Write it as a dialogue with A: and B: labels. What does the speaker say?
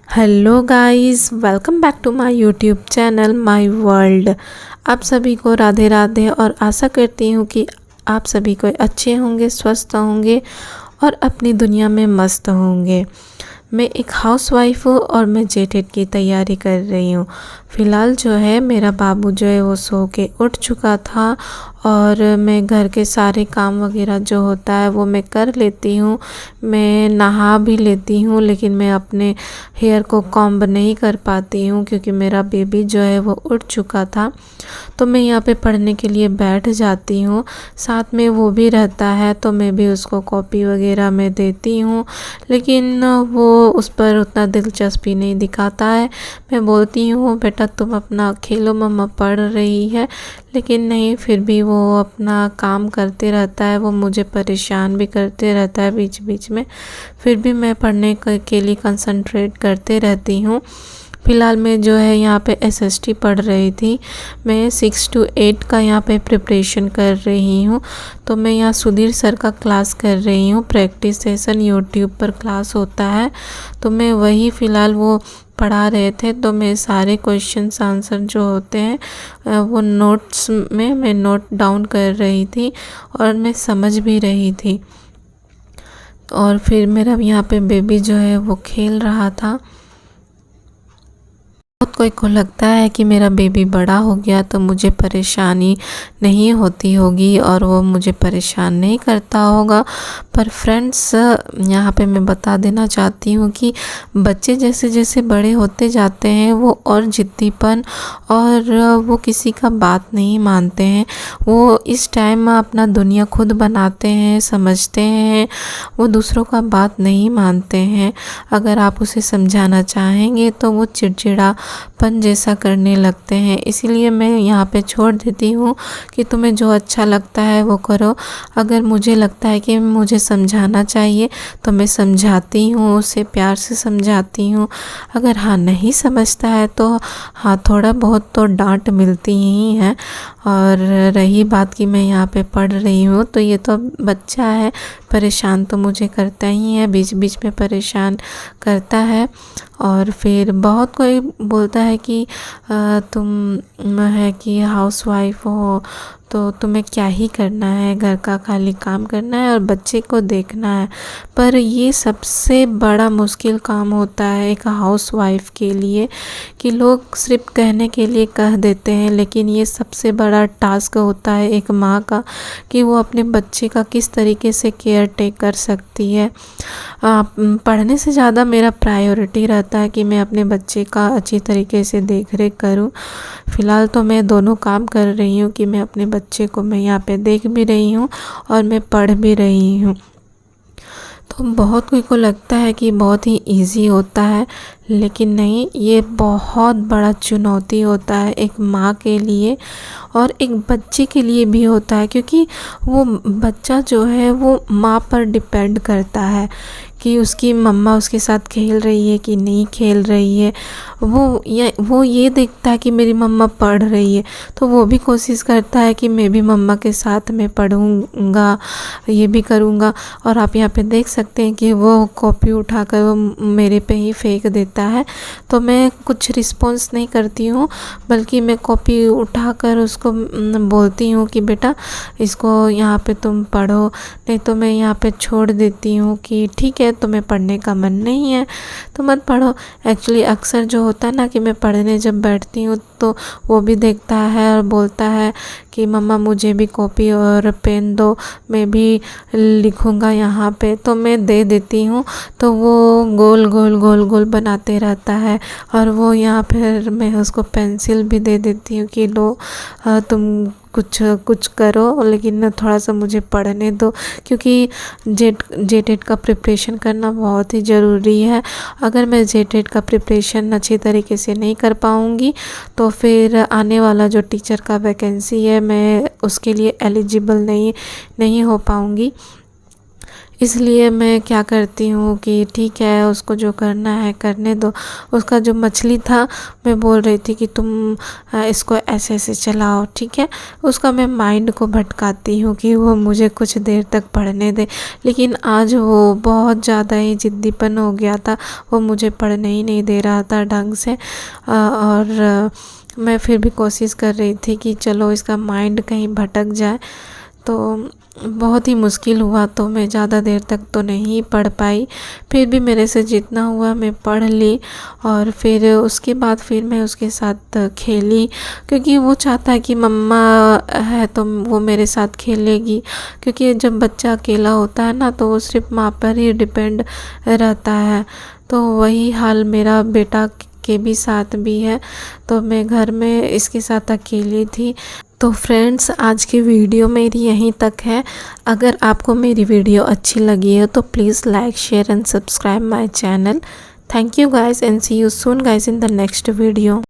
A: Hello guys, welcome back to my YouTube channel my world. आप सभी को राधे राधे और आशा करती हूँ कि आप सभी को अच्छे होंगे, स्वस्थ होंगे और अपनी दुनिया में मस्त होंगे। मैं एक हाउसवाइफ हूँ और मैं जेटेट की तैयारी कर रही हूँ। फ़िलहाल जो है मेरा बाबू जो है वो सो के उठ चुका था और मैं घर के सारे काम वगैरह जो होता है वो मैं कर लेती हूँ। मैं नहा भी लेती हूँ, लेकिन मैं अपने हेयर को कॉम्ब नहीं कर पाती हूँ क्योंकि मेरा बेबी जो है वो उठ चुका था। तो मैं यहाँ पे पढ़ने के लिए बैठ जाती हूँ, साथ में वो भी रहता है तो मैं भी उसको कॉपी वगैरह में देती हूँ, लेकिन वो उस पर उतना दिलचस्पी नहीं दिखाता है। मैं बोलती हूँ बेटा तुम अपना खेलो, मम्मा पढ़ रही है, लेकिन नहीं, फिर भी वो अपना काम करते रहता है। वो मुझे परेशान भी करते रहता है बीच बीच में, फिर भी मैं पढ़ने के लिए कंसंट्रेट करते रहती हूँ। फ़िलहाल मैं जो है यहाँ पे एसएसटी पढ़ रही थी। मैं 6 to 8 का यहाँ पे प्रिपरेशन कर रही हूँ। तो मैं यहाँ सुधीर सर का क्लास कर रही हूँ, प्रैक्टिस सेशन यूट्यूब पर क्लास होता है। तो मैं वही फ़िलहाल वो पढ़ा रहे थे, तो मैं सारे क्वेश्चंस आंसर जो होते हैं वो नोट्स में मैं नोट डाउन कर रही थी और मैं समझ भी रही थी। और फिर मेरा यहाँ पे बेबी जो है वो खेल रहा था। बहुत कोई को लगता है कि मेरा बेबी बड़ा हो गया तो मुझे परेशानी नहीं होती होगी और वो मुझे परेशान नहीं करता होगा, पर फ्रेंड्स यहाँ पे मैं बता देना चाहती हूँ कि बच्चे जैसे जैसे बड़े होते जाते हैं वो और जिद्दीपन और वो किसी का बात नहीं मानते हैं। वो इस टाइम अपना दुनिया खुद बनाते हैं, समझते हैं, वो दूसरों का बात नहीं मानते हैं। अगर आप उसे समझाना चाहेंगे तो वो चिड़चिड़ापन जैसा करने लगते हैं। इसीलिए मैं यहाँ पे छोड़ देती हूँ कि तुम्हें जो अच्छा लगता है वो करो। अगर मुझे लगता है कि मुझे समझाना चाहिए तो मैं समझाती हूँ, उसे प्यार से समझाती हूँ। अगर हाँ नहीं समझता है तो हाँ थोड़ा बहुत तो डांट मिलती ही है। और रही बात कि मैं यहाँ पे पढ़ रही हूँ, तो ये तो बच्चा है, परेशान तो मुझे करता ही है, बीच बीच में परेशान करता है। और फिर बहुत कोई बोलता है कि तुम है कि हाउसवाइफ हो तो तुम्हें क्या ही करना है, घर का खाली काम करना है और बच्चे को देखना है। पर ये सबसे बड़ा मुश्किल काम होता है एक हाउसवाइफ के लिए, कि लोग सिर्फ कहने के लिए कह देते हैं, लेकिन ये सबसे बड़ा टास्क होता है एक माँ का कि वो अपने बच्चे का किस तरीके से केयर टेक कर सकती है। पढ़ने से ज़्यादा मेरा प्रायोरिटी रहता है कि मैं अपने बच्चे का अच्छी तरीके से देख रेख करूँ। फ़िलहाल तो मैं दोनों काम कर रही हूँ कि मैं अपने बच्चे को मैं यहाँ पे देख भी रही हूँ और मैं पढ़ भी रही हूँ। तो बहुत कोई को लगता है कि बहुत ही इजी होता है, लेकिन नहीं, ये बहुत बड़ा चुनौती होता है एक माँ के लिए और एक बच्चे के लिए भी होता है, क्योंकि वो बच्चा जो है वो माँ पर डिपेंड करता है कि उसकी मम्मा उसके साथ खेल रही है कि नहीं खेल रही है। वो ये देखता है कि मेरी मम्मा पढ़ रही है तो वो भी कोशिश करता है कि मैं भी मम्मा के साथ में पढ़ूँगा, ये भी करूँगा। और आप यहाँ पे देख सकते हैं कि वो कॉपी उठाकर वो मेरे पे ही फेंक देता है, तो मैं कुछ रिस्पॉन्स नहीं करती हूँ, बल्कि मैं कॉपी उठाकर उसको बोलती हूँ कि बेटा इसको यहाँ पे तुम पढ़ो, नहीं तो मैं यहाँ पे छोड़ देती हूँ कि ठीक है तुम्हें पढ़ने का मन नहीं है तो मत पढ़ो। एक्चुअली अक्सर जो होता है ना कि मैं पढ़ने जब बैठती हूँ तो वो भी देखता है और बोलता है कि मम्मा मुझे भी कॉपी और पेन दो, मैं भी लिखूँगा यहाँ पे, तो मैं दे देती हूँ। तो वो गोल गोल गोल गोल बनाते रहता है और वो यहाँ फिर मैं उसको पेंसिल भी दे देती हूँ कि लो तुम कुछ करो, लेकिन थोड़ा सा मुझे पढ़ने दो, क्योंकि जेटेट का प्रिपरेशन करना बहुत ही ज़रूरी है। अगर मैं जेटेट का प्रिपरेशन अच्छी तरीके से नहीं कर पाऊँगी तो फिर आने वाला जो टीचर का वैकेंसी है मैं उसके लिए एलिजिबल नहीं हो पाऊँगी। इसलिए मैं क्या करती हूँ कि ठीक है, उसको जो करना है करने दो। उसका जो मछली था, मैं बोल रही थी कि तुम इसको ऐसे ऐसे चलाओ, ठीक है। उसका मैं माइंड को भटकाती हूँ कि वो मुझे कुछ देर तक पढ़ने दे, लेकिन आज वो बहुत ज़्यादा ही ज़िद्दीपन हो गया था। वो मुझे पढ़ने ही नहीं दे रहा था ढंग से। और मैं फिर भी कोशिश कर रही थी कि चलो इसका माइंड कहीं भटक जाए। तो बहुत ही मुश्किल हुआ, तो मैं ज़्यादा देर तक तो नहीं पढ़ पाई। फिर भी मेरे से जितना हुआ मैं पढ़ ली। और फिर उसके बाद फिर मैं उसके साथ खेली, क्योंकि वो चाहता है कि मम्मा है तो वो मेरे साथ खेलेगी। क्योंकि जब बच्चा अकेला होता है ना, तो वो सिर्फ माँ पर ही डिपेंड रहता है। तो वही हाल मेरा बेटा के भी साथ भी है। तो मैं घर में इसके साथ अकेली थी। तो फ्रेंड्स, आज की वीडियो मेरी यहीं तक है। अगर आपको मेरी वीडियो अच्छी लगी है तो please like, share and subscribe my channel. Thank you guys and see you soon guys in the next video.